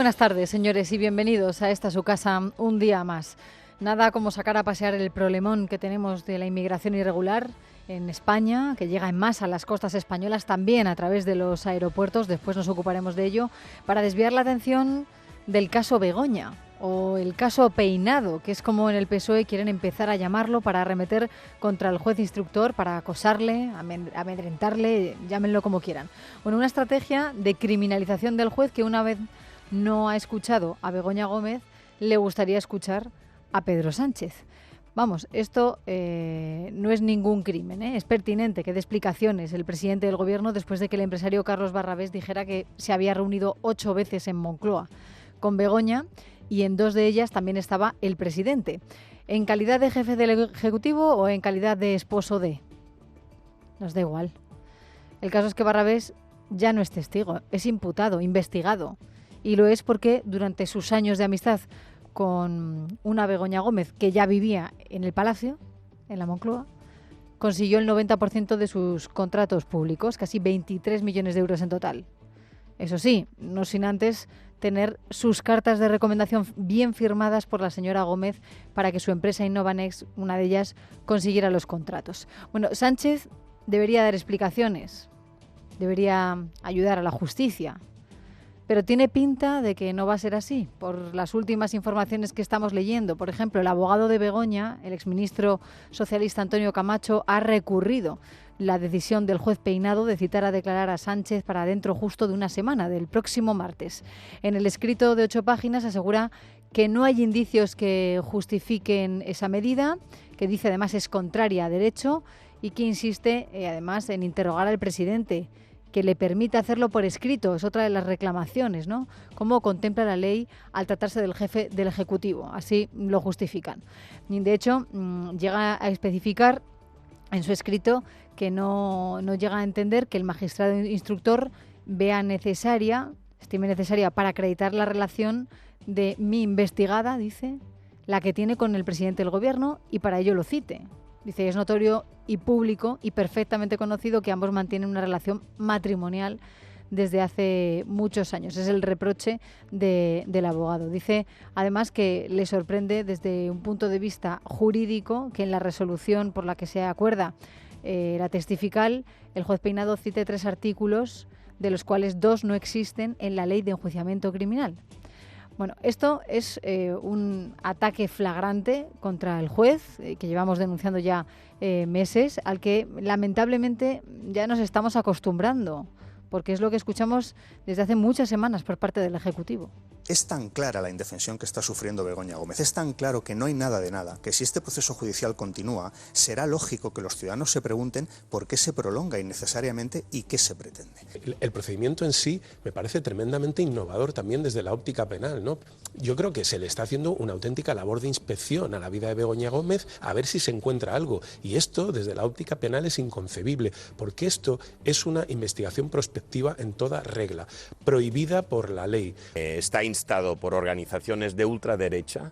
Buenas tardes, señores, y bienvenidos a esta su casa un día más. Nada como sacar a pasear el problemón que tenemos de la inmigración irregular en España, que llega en masa a las costas españolas, también a través de los aeropuertos, después nos ocuparemos de ello, para desviar la atención del caso Begoña, o el caso Peinado, que es como en el PSOE quieren empezar a llamarlo, para arremeter contra el juez instructor, para acosarle, amedrentarle, llámenlo como quieran. Bueno, una estrategia de criminalización del juez que, una vez no ha escuchado a Begoña Gómez, le gustaría escuchar a Pedro Sánchez. Vamos, esto no es ningún crimen, ¿eh? Es pertinente que dé explicaciones el presidente del Gobierno después de que el empresario Carlos Barrabés dijera que se había reunido 8 veces en Moncloa con Begoña, y en 2 de ellas también estaba el presidente. ¿En calidad de jefe del Ejecutivo o en calidad de esposo de? Nos da igual. El caso es que Barrabés ya no es testigo, es imputado, investigado. Y lo es porque durante sus años de amistad con una Begoña Gómez, que ya vivía en el Palacio, en la Moncloa, consiguió el 90% de sus contratos públicos, casi 23 millones de euros en total. Eso sí, no sin antes tener sus cartas de recomendación bien firmadas por la señora Gómez para que su empresa Innovanext, una de ellas, consiguiera los contratos. Bueno, Sánchez debería dar explicaciones, debería ayudar a la justicia, pero tiene pinta de que no va a ser así, por las últimas informaciones que estamos leyendo. Por ejemplo, el abogado de Begoña, el exministro socialista Antonio Camacho, ha recurrido la decisión del juez Peinado de citar a declarar a Sánchez para dentro justo de una semana, del próximo martes. En el escrito de 8 páginas asegura que no hay indicios que justifiquen esa medida, que dice además es contraria a derecho, y que insiste además en interrogar al presidente, que le permita hacerlo por escrito. Es otra de las reclamaciones, ¿no? Cómo contempla la ley al tratarse del jefe del Ejecutivo. Así lo justifican. De hecho, llega a especificar en su escrito que no llega a entender que el magistrado instructor estime necesaria para acreditar la relación de mi investigada, dice, la que tiene con el presidente del Gobierno, y para ello lo cite. Dice, es notorio y público y perfectamente conocido que ambos mantienen una relación matrimonial desde hace muchos años. Es el reproche del abogado. Dice además que le sorprende desde un punto de vista jurídico que en la resolución por la que se acuerda la testifical, el juez Peinado cite 3 artículos, de los cuales 2 no existen en la ley de enjuiciamiento criminal. Bueno, esto es un ataque flagrante contra el juez, que llevamos denunciando ya meses, al que lamentablemente ya nos estamos acostumbrando, porque es lo que escuchamos desde hace muchas semanas por parte del Ejecutivo. Es tan clara la indefensión que está sufriendo Begoña Gómez, es tan claro que no hay nada de nada, que si este proceso judicial continúa, será lógico que los ciudadanos se pregunten por qué se prolonga innecesariamente y qué se pretende. El procedimiento en sí me parece tremendamente innovador también desde la óptica penal, ¿no? Yo creo que se le está haciendo una auténtica labor de inspección a la vida de Begoña Gómez a ver si se encuentra algo. Y esto, desde la óptica penal, es inconcebible, porque esto es una investigación prospectiva en toda regla, prohibida por la ley. Está instado por organizaciones de ultraderecha,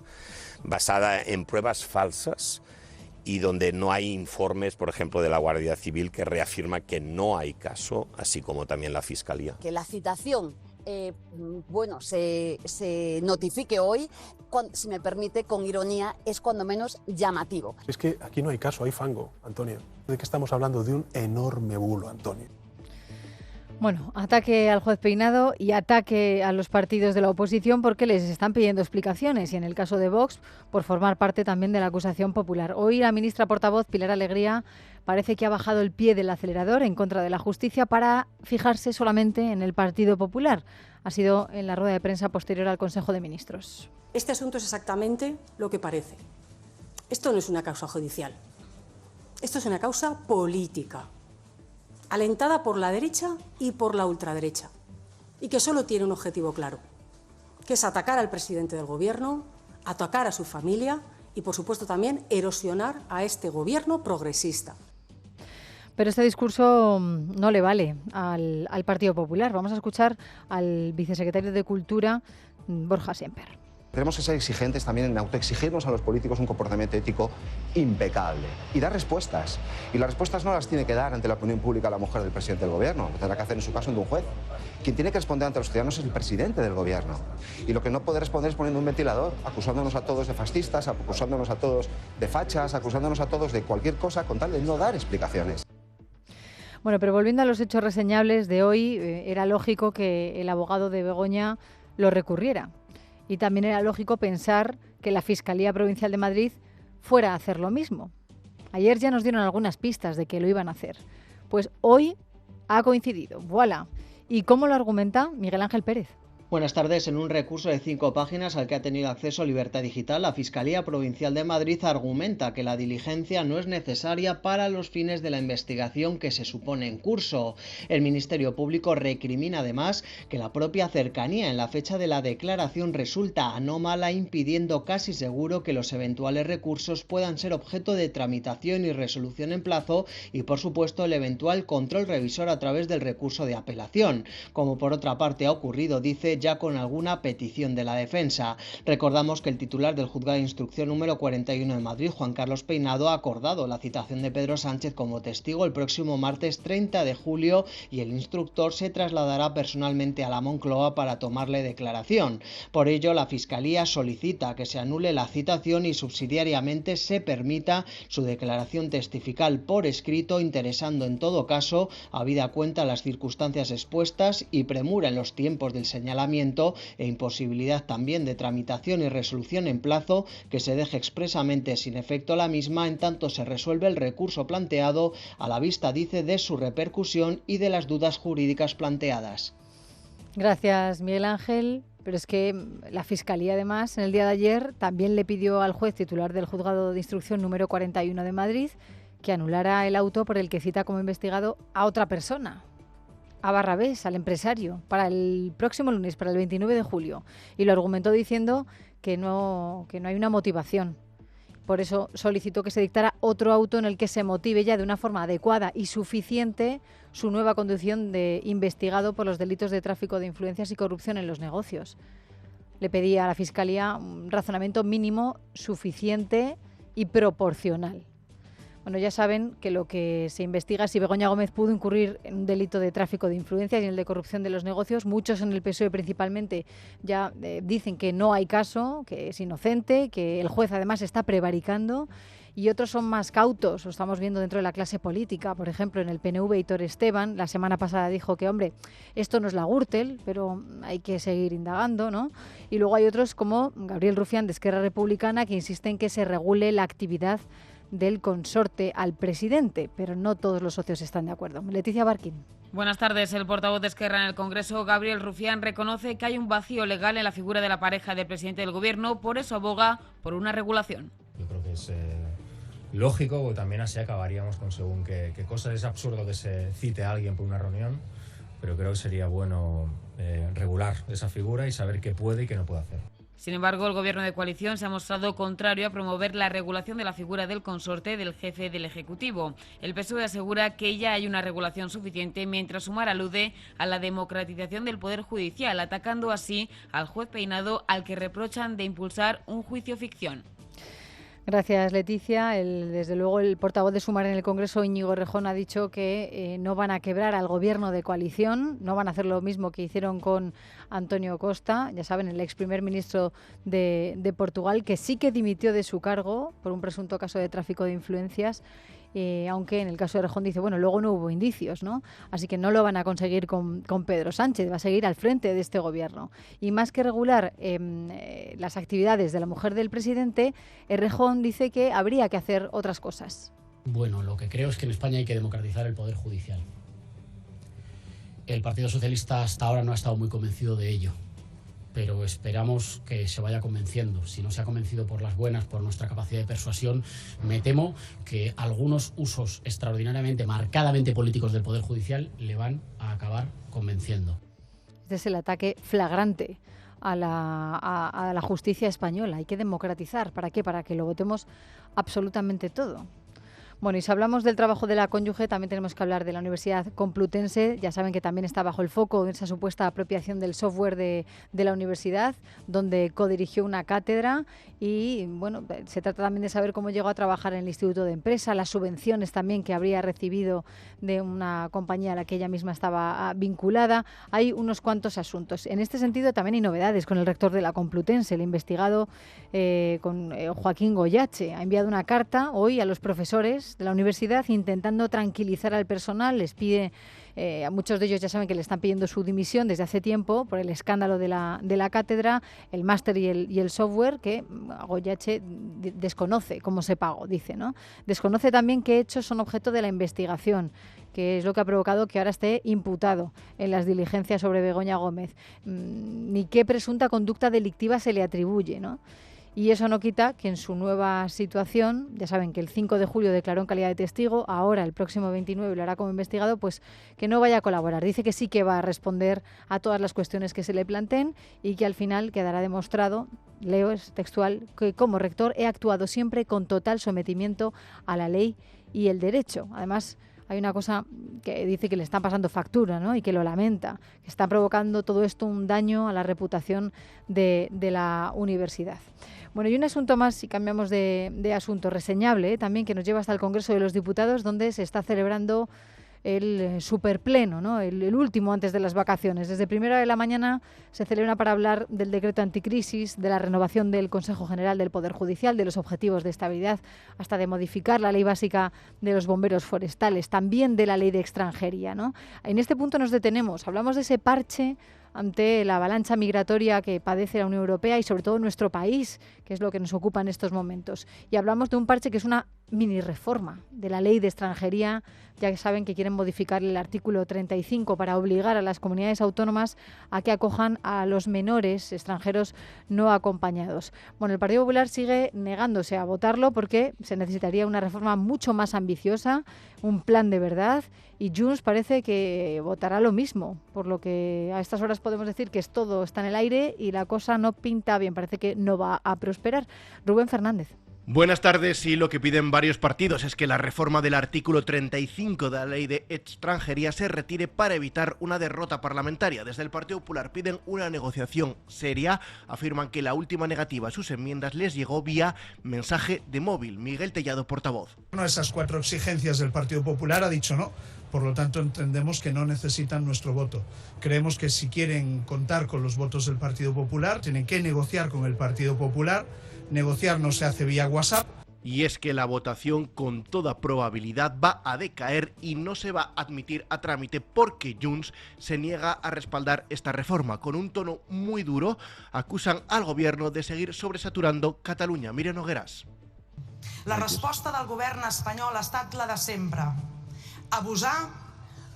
basada en pruebas falsas y donde no hay informes, por ejemplo, de la Guardia Civil que reafirma que no hay caso, así como también la Fiscalía. Que la citación se notifique hoy, si me permite, con ironía, es cuando menos llamativo. Es que aquí no hay caso, hay fango, Antonio. ¿De qué estamos hablando? De un enorme bulo, Antonio. Bueno, ataque al juez Peinado y ataque a los partidos de la oposición porque les están pidiendo explicaciones, y en el caso de Vox, por formar parte también de la acusación popular. Hoy la ministra portavoz, Pilar Alegría, parece que ha bajado el pie del acelerador en contra de la justicia para fijarse solamente en el Partido Popular. Ha sido en la rueda de prensa posterior al Consejo de Ministros. Este asunto es exactamente lo que parece. Esto no es una causa judicial. Esto es una causa política, alentada por la derecha y por la ultraderecha, y que solo tiene un objetivo claro, que es atacar al presidente del Gobierno, atacar a su familia y, por supuesto, también erosionar a este Gobierno progresista. Pero este discurso no le vale al Partido Popular. Vamos a escuchar al vicesecretario de Cultura, Borja Semper. Tenemos que ser exigentes también en autoexigirnos a los políticos un comportamiento ético impecable y dar respuestas. Y las respuestas no las tiene que dar ante la opinión pública la mujer del presidente del gobierno, lo tendrá que hacer en su caso ante un juez. Quien tiene que responder ante los ciudadanos es el presidente del gobierno. Y lo que no puede responder es poniendo un ventilador, acusándonos a todos de fascistas, acusándonos a todos de fachas, acusándonos a todos de cualquier cosa con tal de no dar explicaciones. Bueno, pero volviendo a los hechos reseñables de hoy, era lógico que el abogado de Begoña lo recurriera. Y también era lógico pensar que la Fiscalía Provincial de Madrid fuera a hacer lo mismo. Ayer ya nos dieron algunas pistas de que lo iban a hacer. Pues hoy ha coincidido. ¡Voilà! ¿Y cómo lo argumenta Miguel Ángel Pérez? Buenas tardes. En un recurso de 5 páginas al que ha tenido acceso Libertad Digital, la Fiscalía Provincial de Madrid argumenta que la diligencia no es necesaria para los fines de la investigación que se supone en curso. El Ministerio Público recrimina además que la propia cercanía en la fecha de la declaración resulta anómala, impidiendo casi seguro que los eventuales recursos puedan ser objeto de tramitación y resolución en plazo y, por supuesto, el eventual control revisor a través del recurso de apelación, como por otra parte ha ocurrido, dice, ya con alguna petición de la defensa. Recordamos que el titular del Juzgado de Instrucción número 41 de Madrid, Juan Carlos Peinado, ha acordado la citación de Pedro Sánchez como testigo el próximo martes 30 de julio y el instructor se trasladará personalmente a la Moncloa para tomarle declaración. Por ello, la Fiscalía solicita que se anule la citación y subsidiariamente se permita su declaración testifical por escrito, interesando en todo caso, habida cuenta las circunstancias expuestas y premura en los tiempos del señalamiento e imposibilidad también de tramitación y resolución en plazo, que se deje expresamente sin efecto la misma en tanto se resuelve el recurso planteado, a la vista, dice, de su repercusión y de las dudas jurídicas planteadas. Gracias, Miguel Ángel. Pero es que la Fiscalía, además, en el día de ayer también le pidió al juez titular del Juzgado de Instrucción número 41 de Madrid que anulara el auto por el que cita como investigado a otra persona, a Barrabés, al empresario, para el próximo lunes, para el 29 de julio. Y lo argumentó diciendo que no hay una motivación. Por eso solicitó que se dictara otro auto en el que se motive ya de una forma adecuada y suficiente su nueva conducción de investigado por los delitos de tráfico de influencias y corrupción en los negocios. Le pedía a la Fiscalía un razonamiento mínimo, suficiente y proporcional. Bueno, ya saben que lo que se investiga es si Begoña Gómez pudo incurrir en un delito de tráfico de influencias y en el de corrupción de los negocios. Muchos en el PSOE principalmente ya dicen que no hay caso, que es inocente, que el juez además está prevaricando, y otros son más cautos. Lo estamos viendo dentro de la clase política. Por ejemplo, en el PNV, Aitor Esteban la semana pasada dijo que, hombre, esto no es la Gürtel, pero hay que seguir indagando, ¿no? Y luego hay otros como Gabriel Rufián, de Esquerra Republicana, que insiste en que se regule la actividad del consorte al presidente, pero no todos los socios están de acuerdo. Leticia Barquín. Buenas tardes. El portavoz de Esquerra en el Congreso, Gabriel Rufián, reconoce que hay un vacío legal en la figura de la pareja del presidente del Gobierno, por eso aboga por una regulación. Yo creo que es lógico, porque también así acabaríamos con según qué cosas. Es absurdo que se cite a alguien por una reunión, pero creo que sería bueno regular esa figura y saber qué puede y qué no puede hacer. Sin embargo, el Gobierno de coalición se ha mostrado contrario a promover la regulación de la figura del consorte del jefe del Ejecutivo. El PSOE asegura que ya hay una regulación suficiente, mientras Sumar alude a la democratización del Poder Judicial, atacando así al juez Peinado, al que reprochan de impulsar un juicio ficción. Gracias, Leticia. Desde luego, el portavoz de Sumar en el Congreso, Íñigo Errejón, ha dicho que no van a quebrar al Gobierno de coalición, no van a hacer lo mismo que hicieron con Antonio Costa, ya saben, el ex primer ministro de Portugal, que sí que dimitió de su cargo por un presunto caso de tráfico de influencias. Aunque en el caso de Errejón dice, bueno, luego no hubo indicios, ¿no? Así que no lo van a conseguir con Pedro Sánchez, va a seguir al frente de este gobierno. Y más que regular las actividades de la mujer del presidente, Errejón dice que habría que hacer otras cosas. Bueno, lo que creo es que en España hay que democratizar el Poder Judicial. El Partido Socialista hasta ahora no ha estado muy convencido de ello, pero esperamos que se vaya convenciendo. Si no se ha convencido por las buenas, por nuestra capacidad de persuasión, me temo que algunos usos extraordinariamente, marcadamente políticos del Poder Judicial le van a acabar convenciendo. Este es el ataque flagrante a la justicia española. Hay que democratizar. ¿Para qué? Para que lo votemos absolutamente todo. Bueno, y si hablamos del trabajo de la cónyuge, también tenemos que hablar de la Universidad Complutense. Ya saben que también está bajo el foco de esa supuesta apropiación del software de la universidad, donde codirigió una cátedra. Y bueno, se trata también de saber cómo llegó a trabajar en el Instituto de Empresa, las subvenciones también que habría recibido de una compañía a la que ella misma estaba vinculada. Hay unos cuantos asuntos. En este sentido también hay novedades con el rector de la Complutense. El investigado con Joaquín Goyache ha enviado una carta hoy a los profesores de la universidad intentando tranquilizar al personal. Les pide, a muchos de ellos ya saben que le están pidiendo su dimisión desde hace tiempo por el escándalo de la cátedra, el máster y el software, que Goyache desconoce cómo se pagó, dice, ¿no? Desconoce también qué hechos son objeto de la investigación, que es lo que ha provocado que ahora esté imputado en las diligencias sobre Begoña Gómez, ni qué presunta conducta delictiva se le atribuye, ¿no? Y eso no quita que en su nueva situación, ya saben que el 5 de julio declaró en calidad de testigo, ahora el próximo 29 lo hará como investigado, pues que no vaya a colaborar. Dice que sí que va a responder a todas las cuestiones que se le planteen y que al final quedará demostrado, leo, es textual, que como rector he actuado siempre con total sometimiento a la ley y el derecho. Además, hay una cosa que dice que le están pasando factura, ¿no? Y que lo lamenta, que está provocando todo esto un daño a la reputación de la universidad. Bueno, y un asunto más, si cambiamos de asunto, reseñable, también, que nos lleva hasta el Congreso de los Diputados, donde se está celebrando el superpleno, ¿no? El último antes de las vacaciones. Desde primera hora de la mañana se celebra para hablar del decreto anticrisis, de la renovación del Consejo General del Poder Judicial, de los objetivos de estabilidad, hasta de modificar la ley básica de los bomberos forestales, también de la ley de extranjería, ¿no? En este punto nos detenemos, hablamos de ese parche ante la avalancha migratoria que padece la Unión Europea y sobre todo nuestro país, que es lo que nos ocupa en estos momentos. Y hablamos de un parche que es una mini reforma de la ley de extranjería. Ya que saben que quieren modificar el artículo 35 para obligar a las comunidades autónomas a que acojan a los menores extranjeros no acompañados. Bueno, el Partido Popular sigue negándose a votarlo porque se necesitaría una reforma mucho más ambiciosa, un plan de verdad, y Junts parece que votará lo mismo, por lo que a estas horas podemos decir que todo está en el aire y la cosa no pinta bien, parece que no va a prosperar. Rubén Fernández. Buenas tardes. Y lo que piden varios partidos es que la reforma del artículo 35 de la ley de extranjería se retire para evitar una derrota parlamentaria. Desde el Partido Popular piden una negociación seria. Afirman que la última negativa a sus enmiendas les llegó vía mensaje de móvil. Miguel Tellado, portavoz. Una de esas 4 exigencias del Partido Popular ha dicho no. Por lo tanto, entendemos que no necesitan nuestro voto. Creemos que si quieren contar con los votos del Partido Popular, tienen que negociar con el Partido Popular. Negociar no se hace vía WhatsApp. Y es que la votación con toda probabilidad va a decaer y no se va a admitir a trámite porque Junts se niega a respaldar esta reforma. Con un tono muy duro acusan al gobierno de seguir sobresaturando Catalunya. Míriam Nogueras. La resposta del govern espanyol ha estat la de sempre. Abusar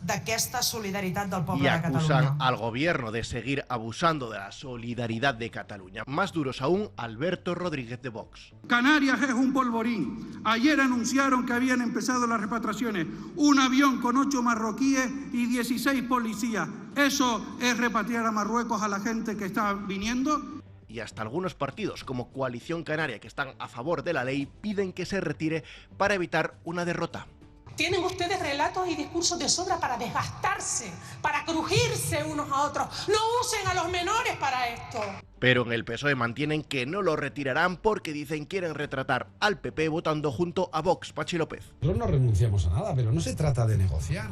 d'aquesta solidaritat del poble de Catalunya. Y acusan al gobierno de seguir abusando de la solidaridad de Cataluña. Más duros aún, Alberto Rodríguez de Vox. Canarias es un polvorín. Ayer anunciaron que habían empezado las repatriaciones. Un avión con 8 marroquíes y 16 policías. ¿Eso es repatriar a Marruecos a la gente que está viniendo? Y hasta algunos partidos como Coalición Canaria, que están a favor de la ley, piden que se retire para evitar una derrota. Tienen ustedes relatos y discursos de sobra para desgastarse, para crujirse unos a otros. No usen a los menores para esto. Pero en el PSOE mantienen que no lo retirarán porque dicen quieren retratar al PP votando junto a Vox. Pachi López. Nosotros no renunciamos a nada, pero no se trata de negociar.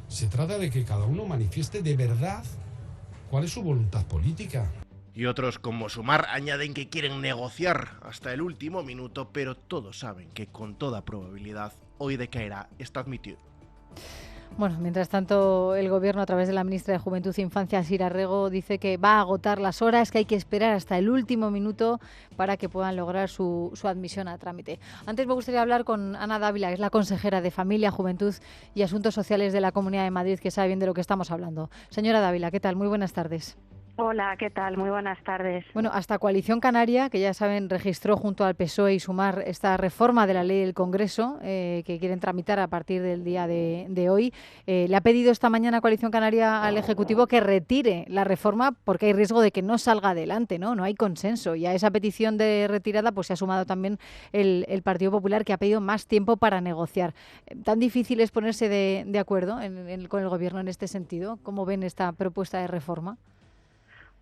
Se trata de que cada uno manifieste de verdad cuál es su voluntad política. Y otros como Sumar añaden que quieren negociar hasta el último minuto, pero todos saben que con toda probabilidad hoy decaerá, está admitido. Bueno, mientras tanto, el Gobierno, a través de la ministra de Juventud e Infancia, Sira Rego, dice que va a agotar las horas, que hay que esperar hasta el último minuto para que puedan lograr su admisión a trámite. Antes me gustaría hablar con Ana Dávila, que es la consejera de Familia, Juventud y Asuntos Sociales de la Comunidad de Madrid, que sabe bien de lo que estamos hablando. Señora Dávila, ¿qué tal? Muy buenas tardes. Hola, ¿qué tal? Muy buenas tardes. Bueno, hasta Coalición Canaria, que ya saben, registró junto al PSOE y Sumar esta reforma de la ley del Congreso que quieren tramitar a partir del día de hoy. Le ha pedido esta mañana Coalición Canaria al Ejecutivo que retire la reforma porque hay riesgo de que no salga adelante, ¿no? No hay consenso. Y a esa petición de retirada pues se ha sumado también el Partido Popular, que ha pedido más tiempo para negociar. ¿Tan difícil es ponerse de acuerdo con el Gobierno en este sentido? ¿Cómo ven esta propuesta de reforma?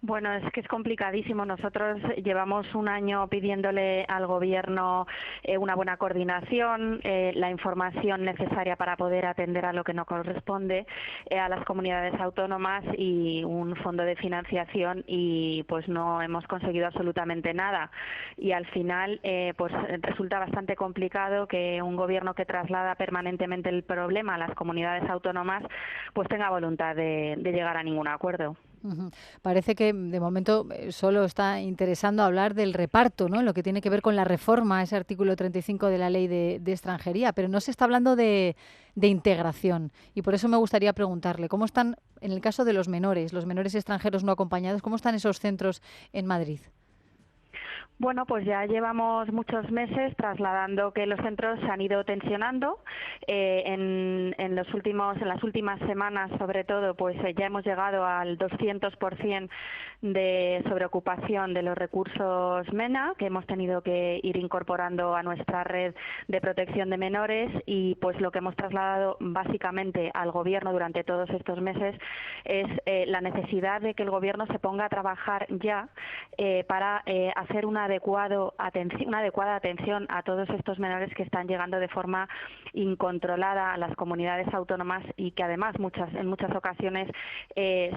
Bueno, es que es complicadísimo. Nosotros llevamos un año pidiéndole al Gobierno una buena coordinación, la información necesaria para poder atender a lo que nos corresponde a las comunidades autónomas y un fondo de financiación, y pues no hemos conseguido absolutamente nada. Y al final pues resulta bastante complicado que un Gobierno que traslada permanentemente el problema a las comunidades autónomas pues tenga voluntad de llegar a ningún acuerdo. Parece que de momento solo está interesando hablar del reparto, ¿no? Lo que tiene que ver con la reforma, ese artículo 35 de la ley de extranjería, pero no se está hablando de integración. Y por eso me gustaría preguntarle, ¿cómo están, en el caso de los menores extranjeros no acompañados, cómo están esos centros en Madrid? Bueno, pues ya llevamos muchos meses trasladando que los centros se han ido tensionando. En las últimas semanas, sobre todo, pues ya hemos llegado al 200% de sobreocupación de los recursos MENA, que hemos tenido que ir incorporando a nuestra red de protección de menores, y pues lo que hemos trasladado básicamente al Gobierno durante todos estos meses es la necesidad de que el Gobierno se ponga a trabajar ya para hacer una adecuada atención a todos estos menores que están llegando de forma incontrolada a las comunidades autónomas, y que además en muchas ocasiones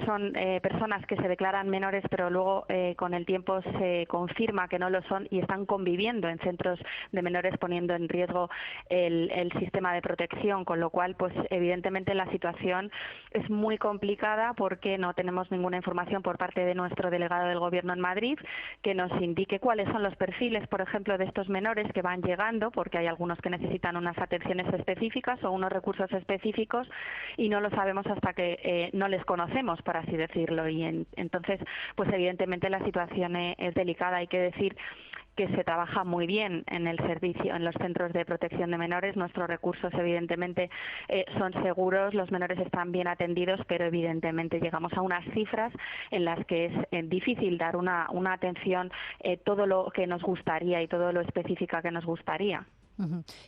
son personas que se declaran menores pero luego con el tiempo se confirma que no lo son y están conviviendo en centros de menores, poniendo en riesgo el sistema de protección, con lo cual pues evidentemente la situación es muy complicada porque no tenemos ninguna información por parte de nuestro delegado del Gobierno en Madrid que nos indique cuáles son los perfiles, por ejemplo, de estos menores que van llegando, porque hay algunos que necesitan unas atenciones específicas o unos recursos específicos, y no lo sabemos hasta que no les conocemos, por así decirlo, y entonces pues evidentemente la situación es delicada. Hay que decir que se trabaja muy bien en el servicio, en los centros de protección de menores. Nuestros recursos evidentemente son seguros, los menores están bien atendidos, pero evidentemente llegamos a unas cifras en las que es difícil dar una atención todo lo que nos gustaría y todo lo específica que nos gustaría.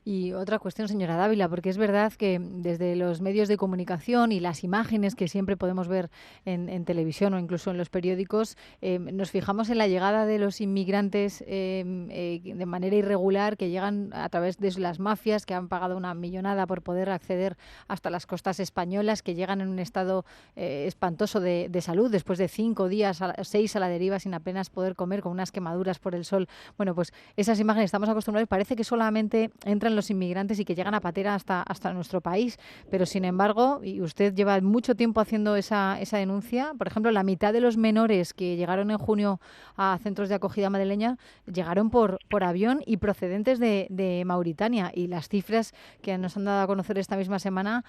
Y otra cuestión, señora Dávila, porque es verdad que desde los medios de comunicación y las imágenes que siempre podemos ver en televisión o incluso en los periódicos, nos fijamos en la llegada de los inmigrantes de manera irregular, que llegan a través de las mafias, que han pagado una millonada por poder acceder hasta las costas españolas, que llegan en un estado espantoso de salud, después de 5 días, 6 a la deriva, sin apenas poder comer, con unas quemaduras por el sol. Bueno, pues esas imágenes estamos acostumbrados, parece que solamente entran los inmigrantes y que llegan a patera hasta nuestro país, pero sin embargo, y usted lleva mucho tiempo haciendo esa denuncia, por ejemplo, la mitad de los menores que llegaron en junio a centros de acogida madrileña llegaron por avión y procedentes de Mauritania, y las cifras que nos han dado a conocer esta misma semana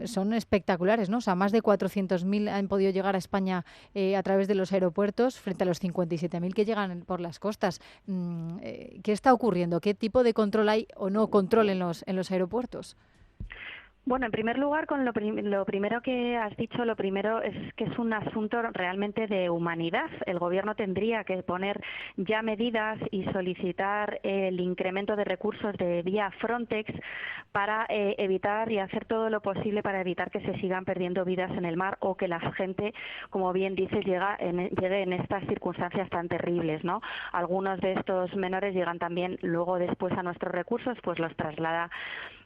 son espectaculares, ¿no? O sea, más de 400.000 han podido llegar a España a través de los aeropuertos, frente a los 57.000 que llegan por las costas. ¿Qué está ocurriendo? ¿Qué tipo de control hay o no control en los aeropuertos? Bueno, en primer lugar, con lo primero que has dicho, lo primero es que es un asunto realmente de humanidad. El Gobierno tendría que poner ya medidas y solicitar el incremento de recursos de vía Frontex para evitar y hacer todo lo posible para evitar que se sigan perdiendo vidas en el mar, o que la gente, como bien dices, llegue en estas circunstancias tan terribles, ¿no? Algunos de estos menores llegan también luego después a nuestros recursos, pues los traslada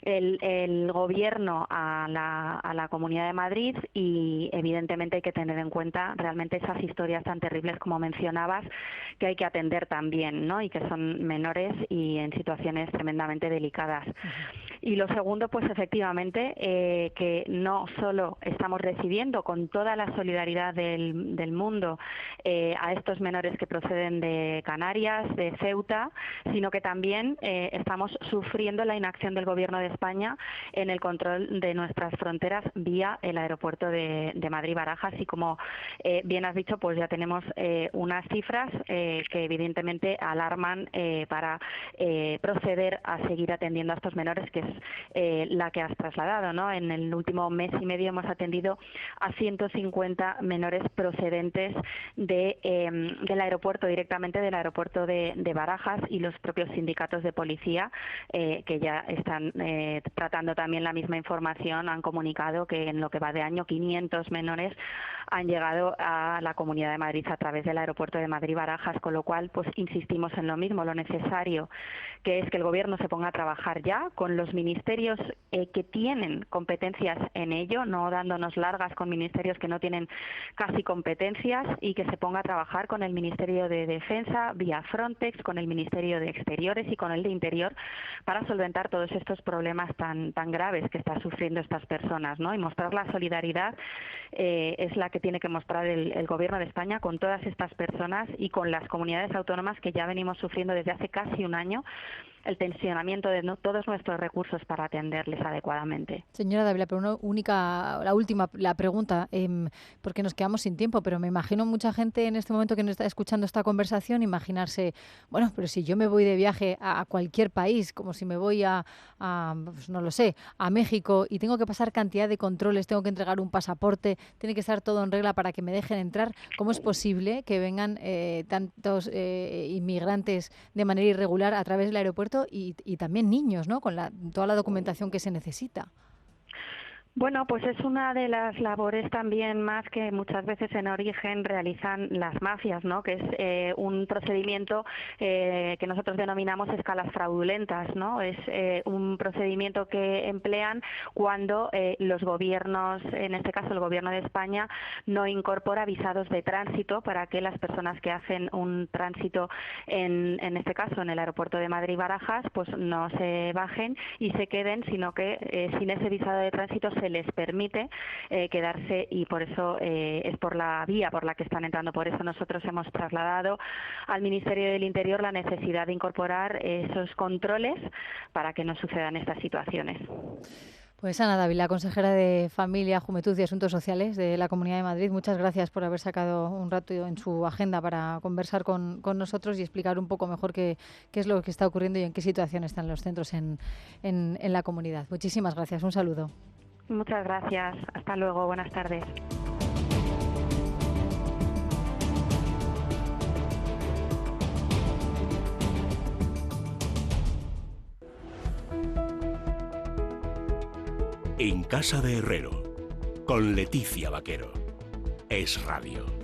el Gobierno a la Comunidad de Madrid, y evidentemente hay que tener en cuenta realmente esas historias tan terribles como mencionabas, que hay que atender también, ¿no? Y que son menores y en situaciones tremendamente delicadas. Y lo segundo, pues efectivamente, que no solo estamos recibiendo con toda la solidaridad del mundo a estos menores que proceden de Canarias, de Ceuta, sino que también estamos sufriendo la inacción del Gobierno de España en el control de nuestras fronteras vía el aeropuerto de Madrid-Barajas. Y como bien has dicho, pues ya tenemos unas cifras que evidentemente alarman para proceder a seguir atendiendo a estos menores, que es la que has trasladado, ¿no? En el último mes y medio hemos atendido a 150 menores procedentes del aeropuerto, directamente del aeropuerto de Barajas, y los propios sindicatos de policía que ya están tratando también la misma información han comunicado que en lo que va de año 500 menores han llegado a la Comunidad de Madrid a través del aeropuerto de Madrid-Barajas, con lo cual pues insistimos en lo mismo, lo necesario que es que el Gobierno se ponga a trabajar ya con los ministerios que tienen competencias en ello, no dándonos largas con ministerios que no tienen casi competencias, y que se ponga a trabajar con el Ministerio de Defensa vía Frontex, con el Ministerio de Exteriores y con el de Interior para solventar todos estos problemas tan graves que están sufriendo estas personas, ¿no? Y mostrar la solidaridad es la que tiene que mostrar el Gobierno de España con todas estas personas y con las comunidades autónomas que ya venimos sufriendo desde hace casi un año el tensionamiento de todos nuestros recursos para atenderles adecuadamente. Señora Dávila, pero la última pregunta, porque nos quedamos sin tiempo, pero me imagino mucha gente en este momento que nos está escuchando esta conversación, imaginarse, bueno, pero si yo me voy de viaje a cualquier país, como si me voy pues no lo sé, a México, y tengo que pasar cantidad de controles, tengo que entregar un pasaporte, tiene que estar todo en regla para que me dejen entrar, ¿cómo es posible que vengan tantos inmigrantes de manera irregular a través del aeropuerto y también niños, ¿no? Con toda la documentación que se necesita? Bueno, pues es una de las labores también más que muchas veces en origen realizan las mafias, ¿no? Que es un procedimiento que nosotros denominamos escalas fraudulentas, ¿no? Es un procedimiento que emplean cuando los gobiernos, en este caso el Gobierno de España, no incorpora visados de tránsito para que las personas que hacen un tránsito en este caso en el aeropuerto de Madrid-Barajas, pues no se bajen y se queden, sino que sin ese visado de tránsito se les permite quedarse, y por eso es por la vía por la que están entrando. Por eso nosotros hemos trasladado al Ministerio del Interior la necesidad de incorporar esos controles para que no sucedan estas situaciones. Pues Ana Dávila, consejera de Familia, Juventud y Asuntos Sociales de la Comunidad de Madrid, muchas gracias por haber sacado un rato en su agenda para conversar con nosotros y explicar un poco mejor qué es lo que está ocurriendo y en qué situación están los centros en la comunidad. Muchísimas gracias, un saludo. Muchas gracias. Hasta luego. Buenas tardes. En Casa de Herrero, con Leticia Vaquero. Es Radio.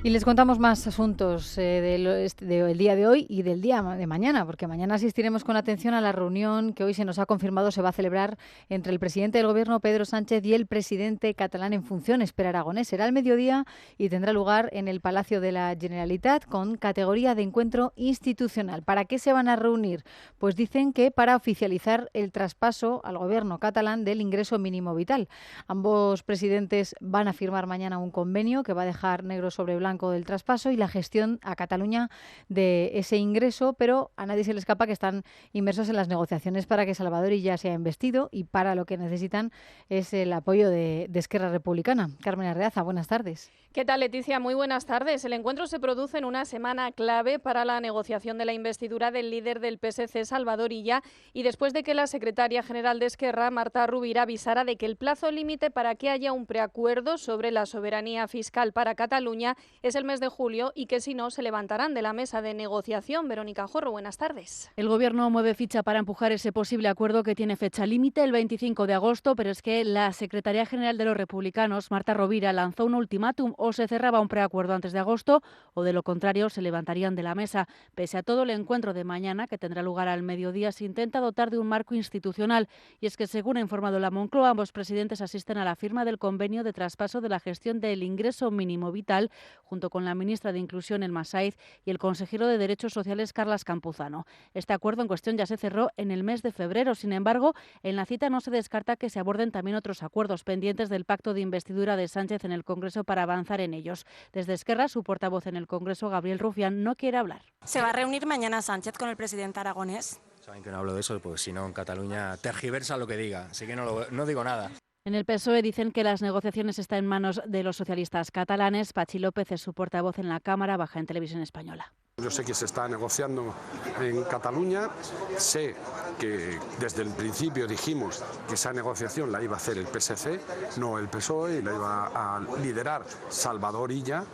Y les contamos más asuntos del día de hoy y del día de mañana, porque mañana asistiremos con atención a la reunión que hoy se nos ha confirmado se va a celebrar entre el presidente del Gobierno, Pedro Sánchez, y el presidente catalán en funciones, Pere Aragonès. Será al mediodía y tendrá lugar en el Palacio de la Generalitat con categoría de encuentro institucional. ¿Para qué se van a reunir? Pues dicen que para oficializar el traspaso al Gobierno catalán del ingreso mínimo vital. Ambos presidentes van a firmar mañana un convenio que va a dejar negro sobre blanco del traspaso y la gestión a Cataluña de ese ingreso, pero a nadie se le escapa que están inmersos en las negociaciones para que Salvador Illa sea investido, y para lo que necesitan es el apoyo de Esquerra Republicana. Carmen Arreaza, buenas tardes. ¿Qué tal, Leticia? Muy buenas tardes. El encuentro se produce en una semana clave para la negociación de la investidura del líder del PSC, Salvador Illa, y después de que la secretaria general de Esquerra, Marta Rovira, avisara de que el plazo límite para que haya un preacuerdo sobre la soberanía fiscal para Cataluña es el mes de julio y que si no se levantarán de la mesa de negociación. Verónica Jorro, buenas tardes. El Gobierno mueve ficha para empujar ese posible acuerdo que tiene fecha límite el 25 de agosto, pero es que la Secretaría General de los Republicanos, Marta Rovira, lanzó un ultimátum: o se cerraba un preacuerdo antes de agosto o de lo contrario se levantarían de la mesa. Pese a todo, el encuentro de mañana, que tendrá lugar al mediodía, se intenta dotar de un marco institucional. Y es que, según ha informado la Moncloa, ambos presidentes asisten a la firma del convenio de traspaso de la gestión del ingreso mínimo vital, junto con la ministra de Inclusión, Elma Saiz, y el consejero de Derechos Sociales, Carles Campuzano. Este acuerdo en cuestión ya se cerró en el mes de febrero. Sin embargo, en la cita no se descarta que se aborden también otros acuerdos pendientes del pacto de investidura de Sánchez en el Congreso para avanzar en ellos. Desde Esquerra, su portavoz en el Congreso, Gabriel Rufián, no quiere hablar. ¿Se va a reunir mañana Sánchez con el presidente aragonés? Saben que no hablo de eso, porque si no en Cataluña tergiversa lo que diga, así que no digo nada. En el PSOE dicen que las negociaciones están en manos de los socialistas catalanes. Pachi López es su portavoz en la Cámara Baja en Televisión Española. Yo sé que se está negociando en Cataluña, sé que desde el principio dijimos que esa negociación la iba a hacer el PSC, no el PSOE, y la iba a liderar Salvador Illa,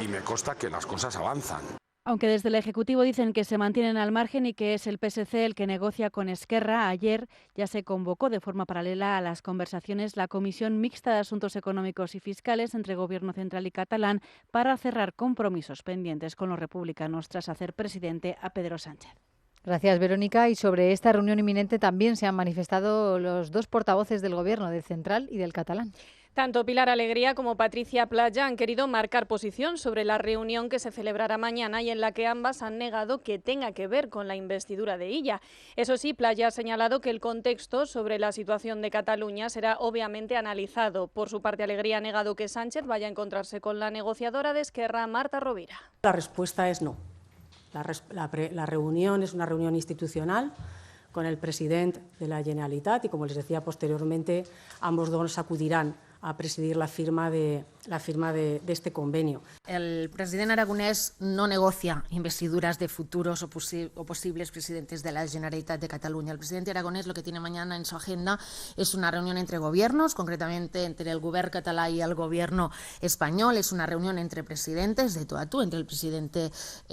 y me consta que las cosas avanzan. Aunque desde el Ejecutivo dicen que se mantienen al margen y que es el PSC el que negocia con Esquerra, ayer ya se convocó de forma paralela a las conversaciones la Comisión Mixta de Asuntos Económicos y Fiscales entre Gobierno Central y catalán para cerrar compromisos pendientes con los republicanos tras hacer presidente a Pedro Sánchez. Gracias, Verónica. Y sobre esta reunión inminente también se han manifestado los dos portavoces del Gobierno, del central y del catalán. Tanto Pilar Alegría como Patricia Playa han querido marcar posición sobre la reunión que se celebrará mañana y en la que ambas han negado que tenga que ver con la investidura de Illa. Eso sí, Playa ha señalado que el contexto sobre la situación de Cataluña será obviamente analizado. Por su parte, Alegría ha negado que Sánchez vaya a encontrarse con la negociadora de Esquerra, Marta Rovira. La respuesta es no. La reunión es una reunión institucional con el presidente de la Generalitat y, como les decía posteriormente, ambos dos acudirán a presidir la firma de este convenio. El presidente aragonés no negocia investiduras de futuros o posibles presidentes de la Generalitat de Cataluña. El presidente aragonés lo que tiene mañana en su agenda es una reunión entre gobiernos, concretamente entre el gobierno catalán y el gobierno español. Es una reunión entre presidentes de tú a tú, entre el presidente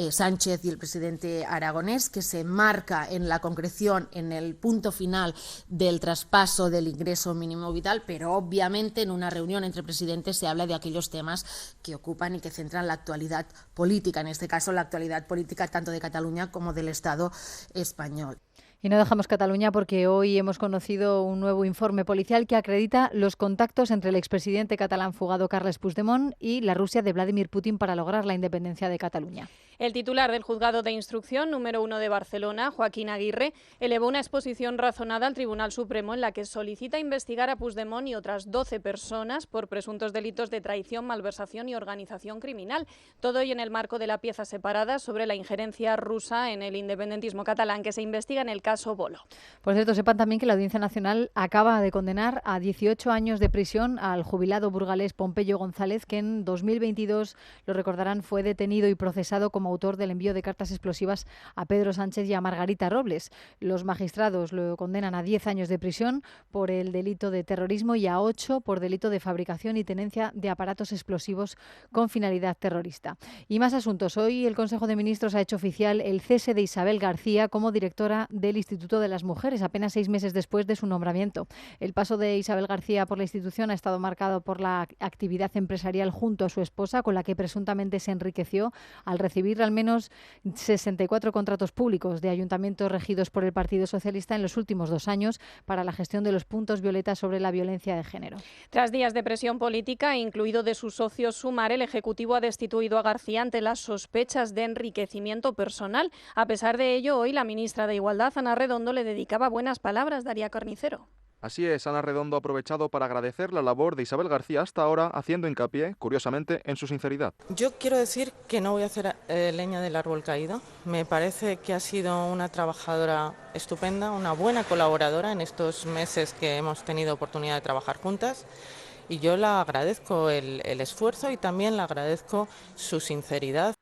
Sánchez y el presidente aragonés, que se marca en la concreción, en el punto final del traspaso del ingreso mínimo vital, pero obviamente en una reunión entre presidentes se habla de aquellos temas que ocupan y que centran la actualidad política, en este caso la actualidad política tanto de Cataluña como del Estado español. Y no dejamos Cataluña porque hoy hemos conocido un nuevo informe policial que acredita los contactos entre el expresidente catalán fugado Carles Puigdemont y la Rusia de Vladimir Putin para lograr la independencia de Cataluña. El titular del Juzgado de Instrucción número 1 de Barcelona, Joaquín Aguirre, elevó una exposición razonada al Tribunal Supremo en la que solicita investigar a Puigdemont y otras 12 personas por presuntos delitos de traición, malversación y organización criminal. Todo ello en el marco de la pieza separada sobre la injerencia rusa en el independentismo catalán que se investiga en el caso Bolo. Por cierto, sepan también que la Audiencia Nacional acaba de condenar a 18 años de prisión al jubilado burgalés Pompeyo González, que en 2022, lo recordarán, fue detenido y procesado como autor del envío de cartas explosivas a Pedro Sánchez y a Margarita Robles. Los magistrados lo condenan a 10 años de prisión por el delito de terrorismo y a 8 por delito de fabricación y tenencia de aparatos explosivos con finalidad terrorista. Y más asuntos. Hoy el Consejo de Ministros ha hecho oficial el cese de Isabel García como directora del Instituto de las Mujeres, apenas 6 meses después de su nombramiento. El paso de Isabel García por la institución ha estado marcado por la actividad empresarial junto a su esposa, con la que presuntamente se enriqueció al recibir al menos 64 contratos públicos de ayuntamientos regidos por el Partido Socialista en los últimos 2 años para la gestión de los puntos violetas sobre la violencia de género. Tras días de presión política, incluido de sus socios Sumar, el Ejecutivo ha destituido a García ante las sospechas de enriquecimiento personal. A pesar de ello, hoy la ministra de Igualdad, Ana Redondo, le dedicaba buenas palabras, Daría Carnicero. Así es, Ana Redondo ha aprovechado para agradecer la labor de Isabel García hasta ahora, haciendo hincapié, curiosamente, en su sinceridad. Yo quiero decir que no voy a hacer leña del árbol caído. Me parece que ha sido una trabajadora estupenda, una buena colaboradora en estos meses que hemos tenido oportunidad de trabajar juntas. Y yo le agradezco el esfuerzo y también le agradezco su sinceridad.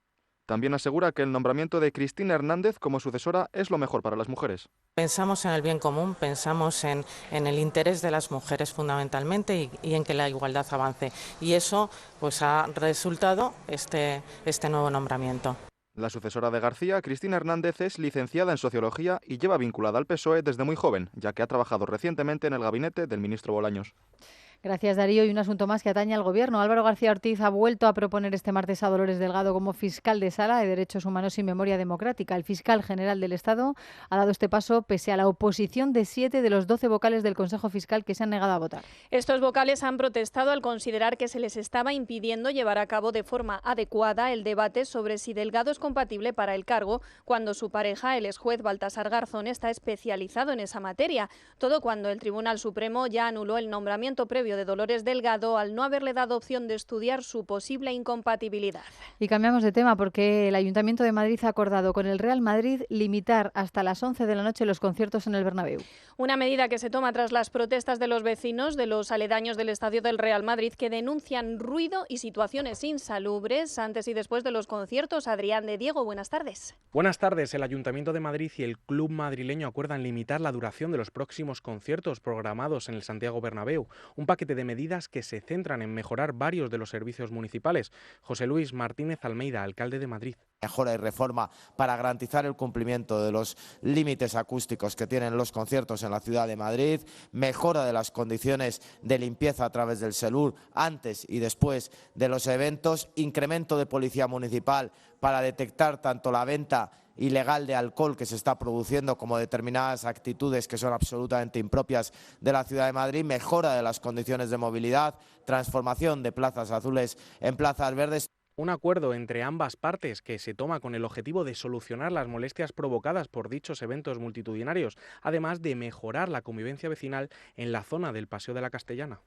También asegura que el nombramiento de Cristina Hernández como sucesora es lo mejor para las mujeres. Pensamos en el bien común, pensamos en el interés de las mujeres fundamentalmente y en que la igualdad avance. Y eso pues ha resultado este nuevo nombramiento. La sucesora de García, Cristina Hernández, es licenciada en Sociología y lleva vinculada al PSOE desde muy joven, ya que ha trabajado recientemente en el gabinete del ministro Bolaños. Gracias, Darío. Y un asunto más que atañe al Gobierno. Álvaro García Ortiz ha vuelto a proponer este martes a Dolores Delgado como fiscal de Sala de Derechos Humanos y Memoria Democrática. El fiscal general del Estado ha dado este paso pese a la oposición de 7 de los 12 vocales del Consejo Fiscal que se han negado a votar. Estos vocales han protestado al considerar que se les estaba impidiendo llevar a cabo de forma adecuada el debate sobre si Delgado es compatible para el cargo cuando su pareja, el exjuez Baltasar Garzón, está especializado en esa materia. Todo cuando el Tribunal Supremo ya anuló el nombramiento previo de Dolores Delgado al no haberle dado opción de estudiar su posible incompatibilidad. Y cambiamos de tema porque el Ayuntamiento de Madrid ha acordado con el Real Madrid limitar hasta las 11 de la noche los conciertos en el Bernabéu. Una medida que se toma tras las protestas de los vecinos de los aledaños del estadio del Real Madrid que denuncian ruido y situaciones insalubres antes y después de los conciertos. Adrián de Diego, buenas tardes. Buenas tardes. El Ayuntamiento de Madrid y el Club Madrileño acuerdan limitar la duración de los próximos conciertos programados en el Santiago Bernabéu. Un paquete de medidas que se centran en mejorar varios de los servicios municipales. José Luis Martínez Almeida, alcalde de Madrid. Mejora y reforma para garantizar el cumplimiento de los límites acústicos que tienen los conciertos en la ciudad de Madrid, mejora de las condiciones de limpieza a través del SELUR antes y después de los eventos, incremento de policía municipal para detectar tanto la venta ilegal de alcohol que se está produciendo como determinadas actitudes que son absolutamente impropias de la ciudad de Madrid, mejora de las condiciones de movilidad, transformación de plazas azules en plazas verdes. Un acuerdo entre ambas partes que se toma con el objetivo de solucionar las molestias provocadas por dichos eventos multitudinarios, además de mejorar la convivencia vecinal en la zona del Paseo de la Castellana.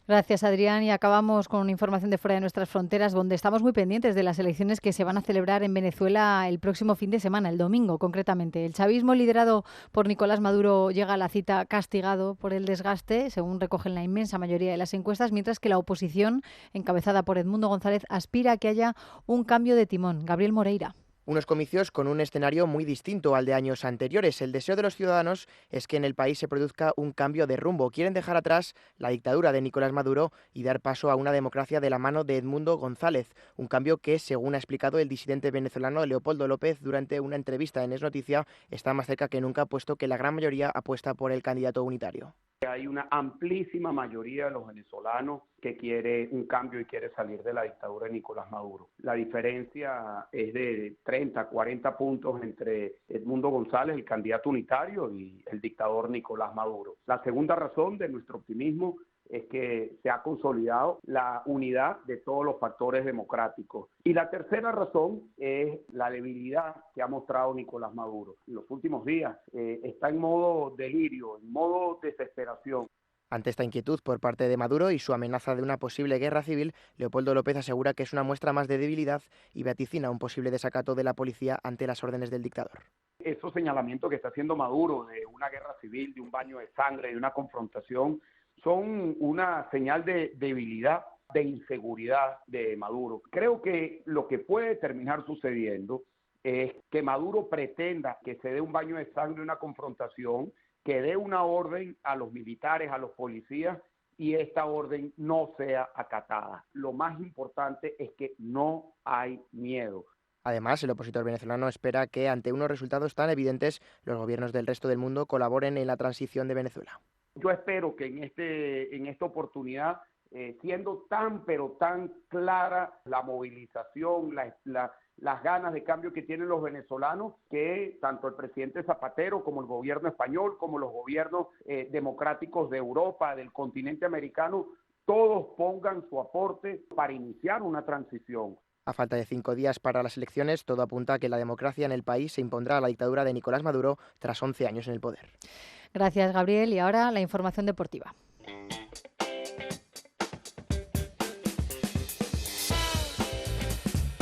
Gracias, Adrián. Y acabamos con una información de fuera de nuestras fronteras, donde estamos muy pendientes de las elecciones que se van a celebrar en Venezuela el próximo fin de semana, el domingo concretamente. El chavismo liderado por Nicolás Maduro llega a la cita castigado por el desgaste, según recogen la inmensa mayoría de las encuestas, mientras que la oposición, encabezada por Edmundo González, aspira a que haya un cambio de timón. Gabriel Moreira. Unos comicios con un escenario muy distinto al de años anteriores. El deseo de los ciudadanos es que en el país se produzca un cambio de rumbo. Quieren dejar atrás la dictadura de Nicolás Maduro y dar paso a una democracia de la mano de Edmundo González. Un cambio que, según ha explicado el disidente venezolano Leopoldo López durante una entrevista en Es Noticia, está más cerca que nunca, puesto que la gran mayoría apuesta por el candidato unitario. Hay una amplísima mayoría de los venezolanos que quiere un cambio y quiere salir de la dictadura de Nicolás Maduro. La diferencia es de 30, 40 puntos entre Edmundo González, el candidato unitario, y el dictador Nicolás Maduro. La segunda razón de nuestro optimismo es que se ha consolidado la unidad de todos los factores democráticos. Y la tercera razón es la debilidad que ha mostrado Nicolás Maduro. En los últimos días está en modo delirio, en modo desesperación. Ante esta inquietud por parte de Maduro y su amenaza de una posible guerra civil, Leopoldo López asegura que es una muestra más de debilidad y vaticina un posible desacato de la policía ante las órdenes del dictador. Esos señalamientos que está haciendo Maduro de una guerra civil, de un baño de sangre, de una confrontación, son una señal de debilidad, de inseguridad de Maduro. Creo que lo que puede terminar sucediendo es que Maduro pretenda que se dé un baño de sangre, una confrontación, que dé una orden a los militares, a los policías, y esta orden no sea acatada. Lo más importante es que no hay miedo. Además, el opositor venezolano espera que, ante unos resultados tan evidentes, los gobiernos del resto del mundo colaboren en la transición de Venezuela. Yo espero que en esta oportunidad, siendo tan pero tan clara la movilización, las ganas de cambio que tienen los venezolanos, que tanto el presidente Zapatero como el gobierno español, como los gobiernos democráticos de Europa, del continente americano, todos pongan su aporte para iniciar una transición. A falta de 5 días para las elecciones, todo apunta a que la democracia en el país se impondrá a la dictadura de Nicolás Maduro tras 11 años en el poder. Gracias, Gabriel. Y ahora la información deportiva.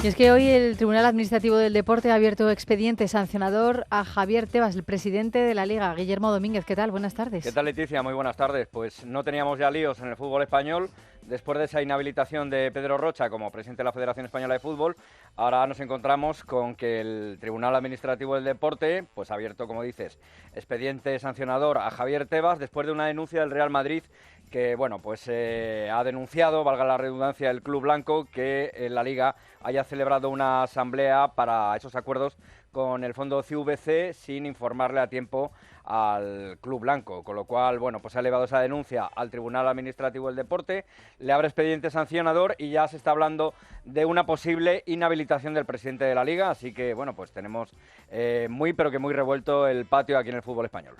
Y es que hoy el Tribunal Administrativo del Deporte ha abierto expediente sancionador a Javier Tebas, el presidente de la Liga. Guillermo Domínguez, ¿qué tal? Buenas tardes. ¿Qué tal, Leticia? Muy buenas tardes. Pues no teníamos ya líos en el fútbol español. Después de esa inhabilitación de Pedro Rocha como presidente de la Federación Española de Fútbol, ahora nos encontramos con que el Tribunal Administrativo del Deporte pues ha abierto, como dices, expediente sancionador a Javier Tebas después de una denuncia del Real Madrid que, bueno, pues ha denunciado, valga la redundancia, el club blanco que la Liga haya celebrado una asamblea para esos acuerdos con el fondo CVC sin informarle a tiempo al club blanco, con lo cual, bueno, pues ha elevado esa denuncia al Tribunal Administrativo del Deporte, le abre expediente sancionador y ya se está hablando de una posible inhabilitación del presidente de la Liga, así que, bueno, pues tenemos muy revuelto el patio aquí en el fútbol español.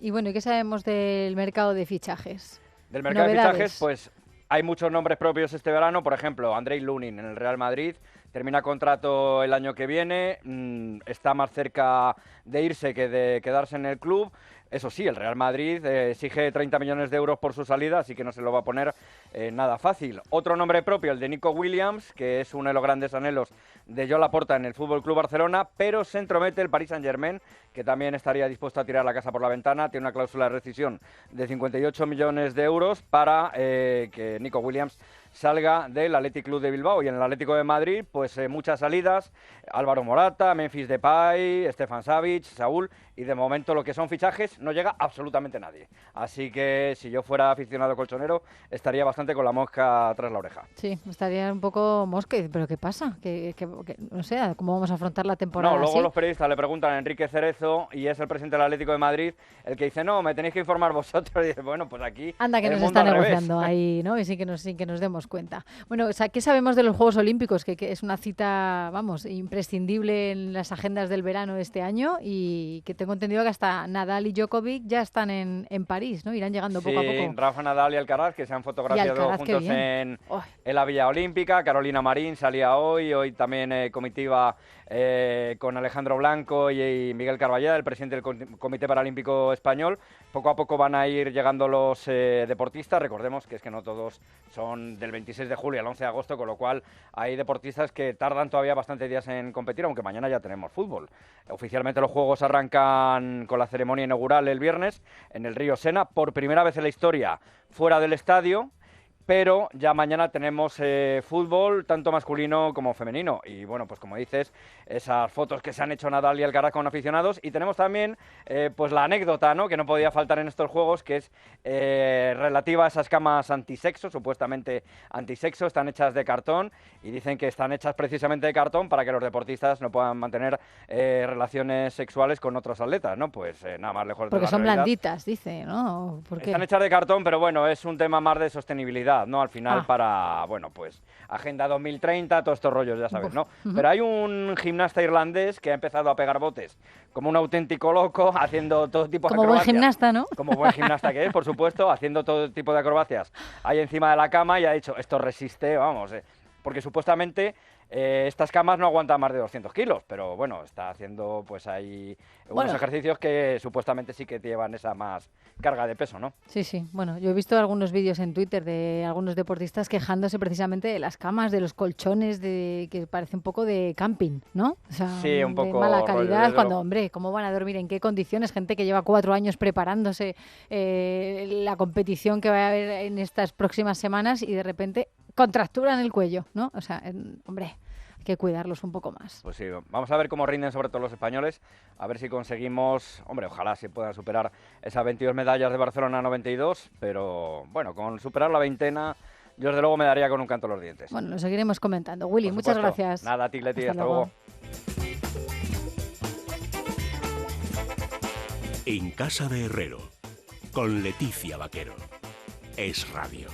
Y bueno, ¿y qué sabemos del mercado de fichajes? Del mercado ¿Novedades? de fichajes, pues hay muchos nombres propios este verano, por ejemplo, Andrei Lunin en el Real Madrid, termina contrato el año que viene, está más cerca de irse que de quedarse en el club. Eso sí, el Real Madrid exige 30 millones de euros por su salida, así que no se lo va a poner nada fácil. Otro nombre propio, el de Nico Williams, que es uno de los grandes anhelos de Joan Laporta en el FC Barcelona, pero se entromete el Paris Saint-Germain, que también estaría dispuesto a tirar la casa por la ventana. Tiene una cláusula de rescisión de 58 millones de euros para que Nico Williams salga del Athletic Club de Bilbao. Y en el Atlético de Madrid, pues muchas salidas, Álvaro Morata, Memphis Depay, Stefan Savic, Saúl, y de momento lo que son fichajes no llega absolutamente nadie. Así que si yo fuera aficionado colchonero, estaría bastante con la mosca tras la oreja. Sí, estaría un poco mosque, pero ¿qué pasa? Que no sé, ¿cómo vamos a afrontar la temporada? No, luego así? los periodistas le preguntan a Enrique Cerezo, y es el presidente del Atlético de Madrid, el que dice, no, me tenéis que informar vosotros. Y dice, bueno, pues aquí Anda, que el nos mundo está al revés. negociando ahí, ¿no? Y sin que nos demos cuenta. Bueno, o sea, ¿qué sabemos de los Juegos Olímpicos? Que es una cita, vamos, imprescindible en las agendas del verano de este año, y que tengo entendido que hasta Nadal y Djokovic ya están en París, ¿no? Irán llegando poco a poco. Rafa Nadal y Alcaraz, que se han fotografiado Alcaraz, juntos en la Villa Olímpica. Carolina Marín salía hoy también comitiva con Alejandro Blanco y Miguel Carballeda, el presidente del Comité Paralímpico Español. Poco a poco van a ir llegando los deportistas. Recordemos que es que no todos son del 26 de julio al 11 de agosto, con lo cual hay deportistas que tardan todavía bastantes días en competir, aunque mañana ya tenemos fútbol. Oficialmente los Juegos arrancan con la ceremonia inaugural el viernes en el río Sena, por primera vez en la historia fuera del estadio. Pero ya mañana tenemos fútbol, tanto masculino como femenino. Y bueno, pues como dices, esas fotos que se han hecho Nadal y Alcaraz con aficionados. Y tenemos también pues la anécdota, ¿no?, que no podía faltar en estos juegos, que es relativa a esas camas antisexo, supuestamente antisexo. Están hechas de cartón y dicen que están hechas precisamente de cartón para que los deportistas no puedan mantener relaciones sexuales con otros atletas, ¿no? Pues nada más lejos de la realidad. Porque son blanditas, dice, ¿no? ¿Por qué? Están hechas de cartón, pero bueno, es un tema más de sostenibilidad, ¿no? Al final para, bueno, pues Agenda 2030, todos estos rollos, ya sabes, ¿no? Pero hay un gimnasta irlandés que ha empezado a pegar botes como un auténtico loco, haciendo todo tipo de acrobacias. Como buen gimnasta, ¿no? Como buen gimnasta que es, por supuesto, haciendo todo tipo de acrobacias ahí encima de la cama, y ha dicho, esto resiste, vamos, porque supuestamente estas camas no aguantan más de 200 kilos, pero bueno, está haciendo pues ahí unos ejercicios que supuestamente sí que llevan esa más carga de peso, ¿no? Sí, sí. Bueno, yo he visto algunos vídeos en Twitter de algunos deportistas quejándose precisamente de las camas, de los colchones, de que parece un poco de camping, ¿no? O sea, sí, un poco de mala calidad, cuando, lo... hombre, ¿cómo van a dormir? ¿En qué condiciones? Gente que lleva 4 años preparándose la competición que va a haber en estas próximas semanas y de repente contracturan el cuello, ¿no? O sea, hombre, hay que cuidarlos un poco más. Pues sí, vamos a ver cómo rinden sobre todo los españoles, a ver si conseguimos, hombre, ojalá se puedan superar esas 22 medallas de Barcelona 92, pero bueno, con superar la veintena, yo desde luego me daría con un canto a los dientes. Bueno, lo seguiremos comentando. Willy, muchas gracias. Nada, a ti, Leti, hasta luego. En Casa de Herrero, con Leticia Vaquero. Es Radio.